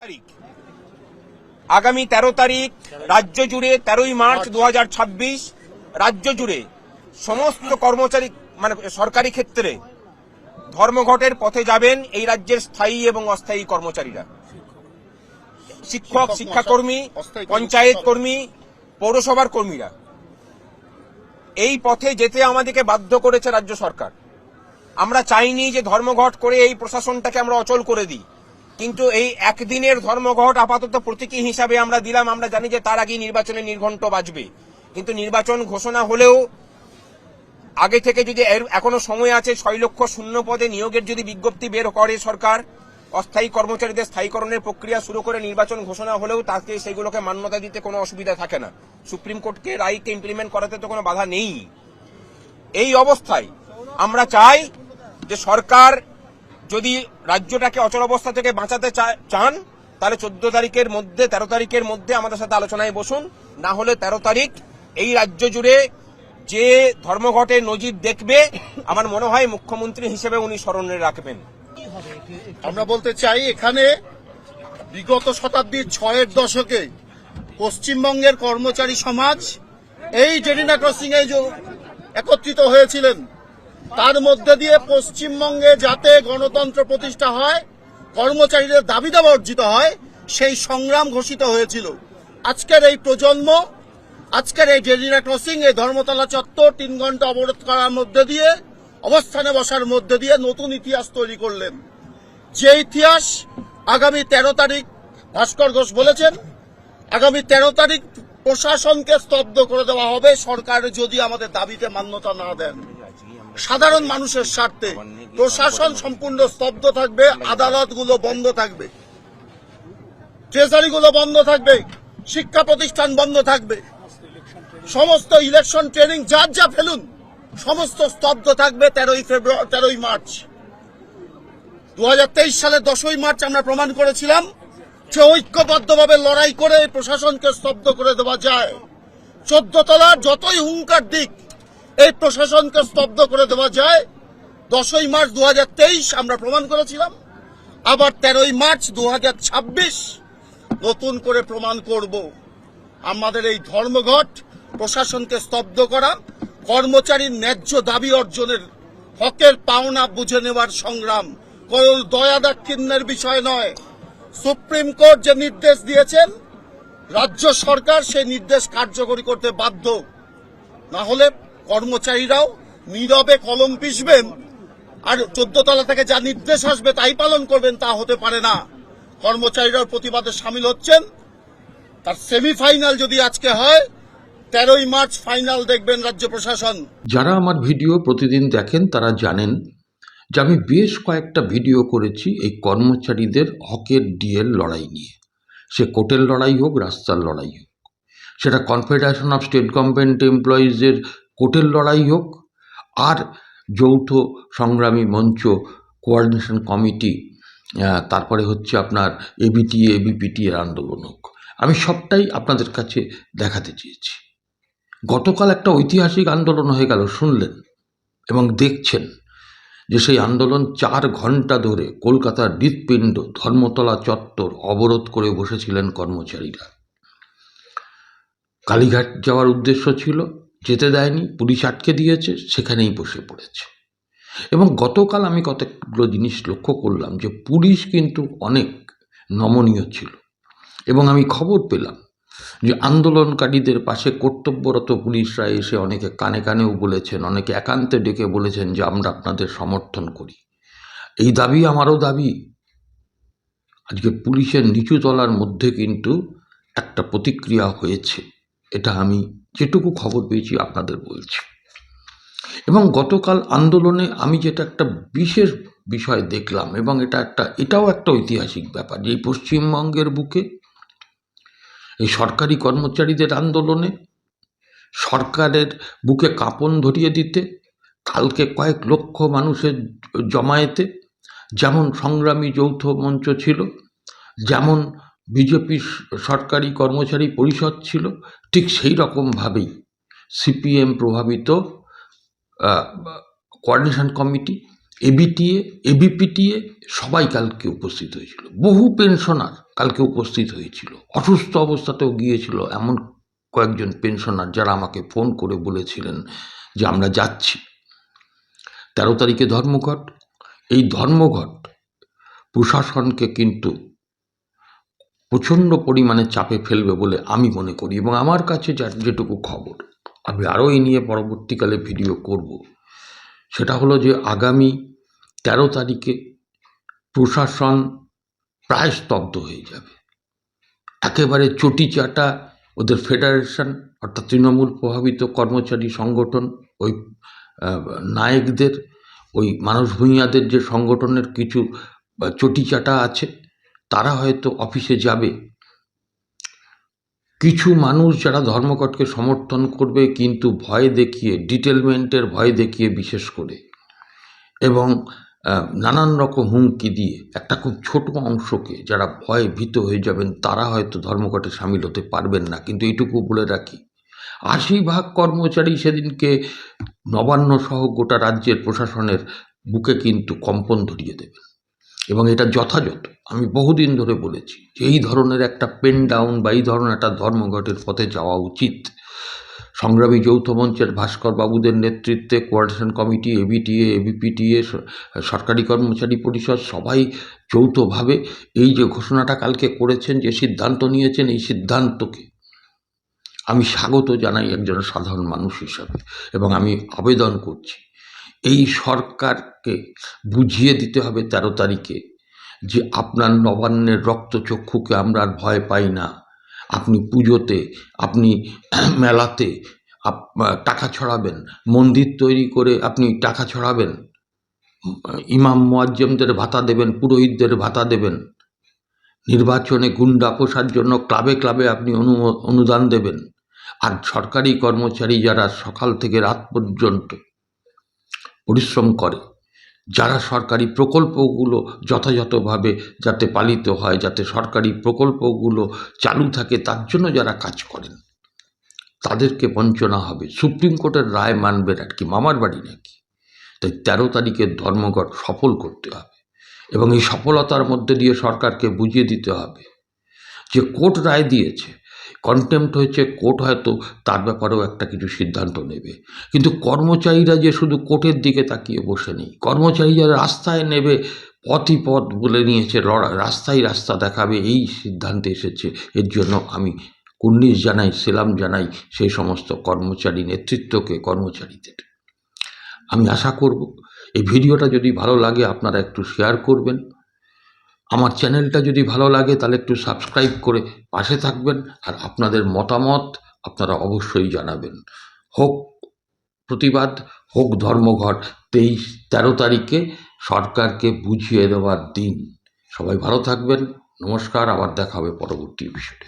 তারিখ আগামী 13 তারিখ রাজ্য জুড়ে 13ই মার্চ 2026 রাজ্য জুড়ে সমস্ত কর্মচারী সরকারি ক্ষেত্রে ধর্মঘটের পথে যাবেন এই রাজ্যের স্থায়ী এবং অস্থায়ী কর্মচারীরা, শিক্ষক, শিক্ষাকর্মী, পঞ্চায়েত কর্মী, পৌরসভার কর্মীরা। এই পথে যেতে আমাদেরকে বাধ্য করেছে রাজ্য সরকার। আমরা চাইনি যে ধর্মঘট করে এই প্রশাসনটাকে আমরা অচল করে দিই, কিন্তু এই একদিনের ধর্মঘট আপাতত প্রতীকী হিসাবে আমরা দিলাম। আমরা জানি যে তার আগে নির্বাচনের নির্ঘণ্ট বাজবে, কিন্তু নির্বাচন ঘোষণা হলেও আগে থেকে যদি এখনো সময় আছে 6 লক্ষ শূন্য পদে নিয়োগের যদি বিজ্ঞপ্তি বের করে সরকার, অস্থায়ী কর্মচারীদের স্থায়ীকরণের প্রক্রিয়া শুরু করে নির্বাচন ঘোষণা হলেও তাকে সেগুলোকে মান্যতা দিতে কোনো অসুবিধা থাকে না। সুপ্রিম কোর্টকে রায়কে ইমপ্লিমেন্ট করাতে তো কোনো বাধা নেই। এই অবস্থায় আমরা চাই যে সরকার যদি রাজ্যটাকে অচল অবস্থা থেকে বাঁচাতে চান তাহলে 14 তারিখের মধ্যে 13 তারিখের মধ্যে আমাদের সাথে আলোচনায় বসুন। না হলে 13 তারিখ এই রাজ্য জুড়ে যে ধর্মঘটের নজির দেখবে, আমার মনে হয় মুখ্যমন্ত্রী হিসেবে উনি স্মরণে রাখবেন। আমরা বলতে চাই, এখানে বিগত শতাব্দীর 6-এর দশকে পশ্চিমবঙ্গের কর্মচারী সমাজ এই জেরিনা ক্রসিং এ একত্রিত হয়েছিলেন। তার মধ্যে দিয়ে পশ্চিমবঙ্গে যাতে গণতন্ত্র প্রতিষ্ঠা হয়, কর্মচারীদের দাবি দাবা অর্জিত হয়, সেই সংগ্রাম ঘোষিত হয়েছিল। আজকের এই প্রজন্ম, আজকের এই জেরিনা ক্রসিং, এই ধর্মতলা চত্বর 3 ঘন্টা অবরোধ করার মধ্যে দিয়ে, অবস্থানে বসার মধ্যে দিয়ে নতুন ইতিহাস তৈরি করলেন। যে ইতিহাস আগামী 13 তারিখ, ভাস্কর ঘোষ বলেছেন, আগামী 13 তারিখ প্রশাসনকে স্তব্ধ করে দেওয়া হবে সরকার যদি আমাদের দাবিতে মান্যতা না দেন। সাধারণ মানুষের স্বার্থে প্রশাসন সম্পূর্ণ স্তব্ধ থাকবে, আদালতগুলো বন্ধ থাকবে, ট্রেজারিগুলো বন্ধ থাকবে, শিক্ষা প্রতিষ্ঠান বন্ধ থাকবে, সমস্ত ইলেকশন ট্রেনিং যার যা ফেলুন সমস্ত স্তব্ধ থাকবে 13ই মার্চ। 2023 সালের 10ই মার্চ আমরা প্রমাণ করেছিলাম যে ঐক্যবদ্ধভাবে লড়াই করে প্রশাসনকে স্তব্ধ করে দেওয়া যায়। 14 তলার যতই হুঙ্কার দিক, এই প্রশাসনকে স্তব্ধ করে দেওয়া যায়। 10ই মার্চ 2023 আমরা প্রমাণ করেছিলাম, আবার 13ই মার্চ 2026 নতুন করে প্রমাণ করব। আমাদের এই ধর্মঘট প্রশাসনকে স্তব্ধ করা, কর্মচারীর ন্যায্য দাবি অর্জনের, হকের পাওনা বুঝে নেওয়ার সংগ্রাম, কোন দয়া দাক্ষিণ্যের বিষয় নয়। সুপ্রিম কোর্ট যে নির্দেশ দিয়েছেন, রাজ্য সরকার সেই নির্দেশ কার্যকরী করতে বাধ্য। না হলে কর্মচারীরাও নীরবে কলম পিষবেন আর 14 তলা থেকে যা নির্দেশ আসবে তাই পালন করবেন, তা হতে পারে না। কর্মচারীরাও প্রতিবাদে সামিল হচ্ছেন। তার সেমিফাইনাল যদি আজকে হয়, 13ই মার্চ ফাইনাল দেখবেন রাজ্য প্রশাসন। যারা আমার ভিডিও প্রতিদিন দেখেন তারা জানেন যে আমি বেশ কয়েকটা ভিডিও করেছি এই কর্মচারীদের হকের ডিএল লড়াই নিয়ে। সে কোর্টের লড়াই হোক, রাস্তার লড়াই হোক, সেটা কনফেডারেশন অফ স্টেট গভর্নমেন্ট এমপ্লয়িজের কোর্টের লড়াই হোক, আর যৌথ সংগ্রামী মঞ্চ, কোঅর্ডিনেশন কমিটি, তারপরে হচ্ছে আপনার এবিটিএ, এবিপিটি এর আন্দোলন হোক, আমি সবটাই আপনাদের কাছে দেখাতে চেয়েছি। গতকাল একটা ঐতিহাসিক আন্দোলন হয়ে গেল, শুনলেন এবং দেখছেন যে সেই আন্দোলন 4 ঘন্টা ধরে কলকাতার হৃৎপিণ্ড ধর্মতলা চত্বর অবরোধ করে বসেছিলেন কর্মচারীরা। কালীঘাট যাওয়ার উদ্দেশ্য ছিল, যেতে দেয়নি, পুলিশ আটকে দিয়েছে, সেখানেই বসে পড়েছে। এবং গতকাল আমি কতগুলো জিনিস লক্ষ্য করলাম যে পুলিশ কিন্তু অনেক নমনীয় ছিল, এবং আমি খবর পেলাম যে আন্দোলনকারীদের পাশে কর্তব্যরত পুলিশরা এসে অনেকে কানে কানেও বলেছেন, অনেকে একান্তে ডেকে বলেছেন যে আমরা আপনাদের সমর্থন করি, এই দাবি আমারও দাবি। আজকে পুলিশের নিচু তলার মধ্যে কিন্তু একটা প্রতিক্রিয়া হয়েছে, এটা আমি যেটুকু খবর পেয়েছি আপনাদের বলছি। এবং গতকাল আন্দোলনে আমি যেটা একটা বিশেষ বিষয় দেখলাম, এবং এটাও একটা ঐতিহাসিক ব্যাপার, যে পশ্চিমবঙ্গের বুকে এই সরকারি কর্মচারীদের আন্দোলনে সরকারের বুকে কাঁপন ধরিয়ে দিতে কালকে কয়েক লক্ষ মানুষের জমায়েতে যেমন সংগ্রামী যৌথ মঞ্চ ছিল, যেমন বিজেপির সরকারি কর্মচারী পরিষদ ছিল, ঠিক সেই রকমভাবেই সিপিএম প্রভাবিত কোঅর্ডিনেশন কমিটি, এবিটিএ, এবিপিটিএ সবাই কালকে উপস্থিত হয়েছিল। বহু পেনশনার কালকে উপস্থিত হয়েছিল, অসুস্থ অবস্থাতেও গিয়েছিল। এমন কয়েকজন পেনশনার যারা আমাকে ফোন করে বলেছিলেন যে আমরা যাচ্ছি। 13 তারিখে ধর্মঘট। এই ধর্মঘট প্রশাসনকে কিন্তু প্রচণ্ড পরিমাণে চাপে ফেলবে বলে আমি মনে করি, এবং আমার কাছে যেটুকু খবর, আমি আরও এই নিয়ে পরবর্তীকালে ভিডিও করব, সেটা হলো যে আগামী 13 তারিখে প্রশাসন প্রায় স্তব্ধ হয়ে যাবে। একেবারে চটিচাটা ওদের ফেডারেশন, অর্থাৎ তৃণমূল প্রভাবিত কর্মচারী সংগঠন, ওই নায়কদের, ওই মানস ভূঁইয়াদের যে সংগঠনের কিছু চটিচাটা আছে, তারা হয়তো অফিসে যাবে। কিছু মানুষ যারা ধর্মঘটকে সমর্থন করবে কিন্তু ভয় দেখিয়ে, ডিটেলমেন্টের ভয় দেখিয়ে বিশেষ করে, এবং নানান রকম হুমকি দিয়ে একটা খুব ছোট অংশকে যারা ভয়ে ভীত হয়ে যাবেন, তারা হয়তো ধর্মঘটে সামিল হতে পারবেন না। কিন্তু এইটুকু বলে রাখি, 80% কর্মচারী সেদিনকে নবান্ন সহ গোটা রাজ্যের প্রশাসনের বুকে কিন্তু কম্পন ধরিয়ে দেবেন, এবং এটা যথাযথ। আমি বহুদিন ধরে বলেছি যে এই ধরনের একটা পেন ডাউন বা এই ধরনের একটা ধর্মঘটের পথে যাওয়া উচিত। সংগ্রামী যৌথ মঞ্চের ভাস্কর বাবুদের নেতৃত্বে কোঅর্ডিনেশন কমিটি, এবিটিএ, এবিপিটিএ, সরকারি কর্মচারী পরিষদ সবাই যৌথভাবে এই যে ঘোষণাটা কালকে করেছেন, যে সিদ্ধান্ত নিয়েছেন, এই সিদ্ধান্তকে আমি স্বাগত জানাই একজন সাধারণ মানুষ হিসাবে। এবং আমি আবেদন করছি, এই সরকারকে বুঝিয়ে দিতে হবে 13 তারিখে যে আপনার নবান্নের রক্তচক্ষুকে আমরা আর ভয় পাই না। আপনি পুজোতে, আপনি মেলাতে টাকা ছড়াবেন, মন্দির তৈরি করে আপনি টাকা ছড়াবেন, ইমাম মুয়াজ্জেমদের ভাতা দেবেন, পুরোহিতদের ভাতা দেবেন, নির্বাচনে গুন্ডা পোষার জন্য ক্লাবে ক্লাবে আপনি অনুদান দেবেন। আর সরকারি কর্মচারী যারা সকাল থেকে রাত পর্যন্ত পরিশ্রম করে, যারা সরকারি প্রকল্পগুলো যথাযথভাবে যাতে পালিত হয়, যাতে সরকারি প্রকল্পগুলো চালু থাকে, তার জন্য যারা কাজ করেন, তাদেরকে বঞ্চনা হবে। সুপ্রিম কোর্টের রায় মানবেন আর কি, মামার বাড়ি নাকি? তাই 13 তারিখের ধর্মঘট সফল করতে হবে, এবং এই সফলতার মধ্যে দিয়ে সরকারকে বুঝিয়ে দিতে হবে যে কোর্ট রায় দিয়েছে, কন্টেম্প্ট হয়েছে, কোর্ট হয়তো তার ব্যাপারেও একটা কিছু সিদ্ধান্ত নেবে। কিন্তু কর্মচারীরা যে শুধু কোর্টের দিকে তাকিয়ে বসে নেই, কর্মচারী যারা রাস্তায় নেবে, পথই পথ বলে নিয়েছে, রাস্তায় রাস্তা দেখাবে, এই সিদ্ধান্তে এসেছে। এর জন্য আমি কুর্নিশ জানাই, সেলাম জানাই সেই সমস্ত কর্মচারী নেতৃত্বকে, কর্মচারীদের। আমি আশা করব এই ভিডিওটা যদি ভালো লাগে আপনারা একটু শেয়ার করবেন। আমার চ্যানেলটা যদি ভালো লাগে তাহলে একটু সাবস্ক্রাইব করে পাশে থাকবেন, আর আপনাদের মতামত আপনারা অবশ্যই জানাবেন। হোক প্রতিবাদ, হোক ধর্মঘট, 13 তারিখে সরকারকে বুঝিয়ে দেওয়ার দিন। সবাই ভালো থাকবেন, নমস্কার, আবার দেখা হবে পরবর্তী বিষয়ে।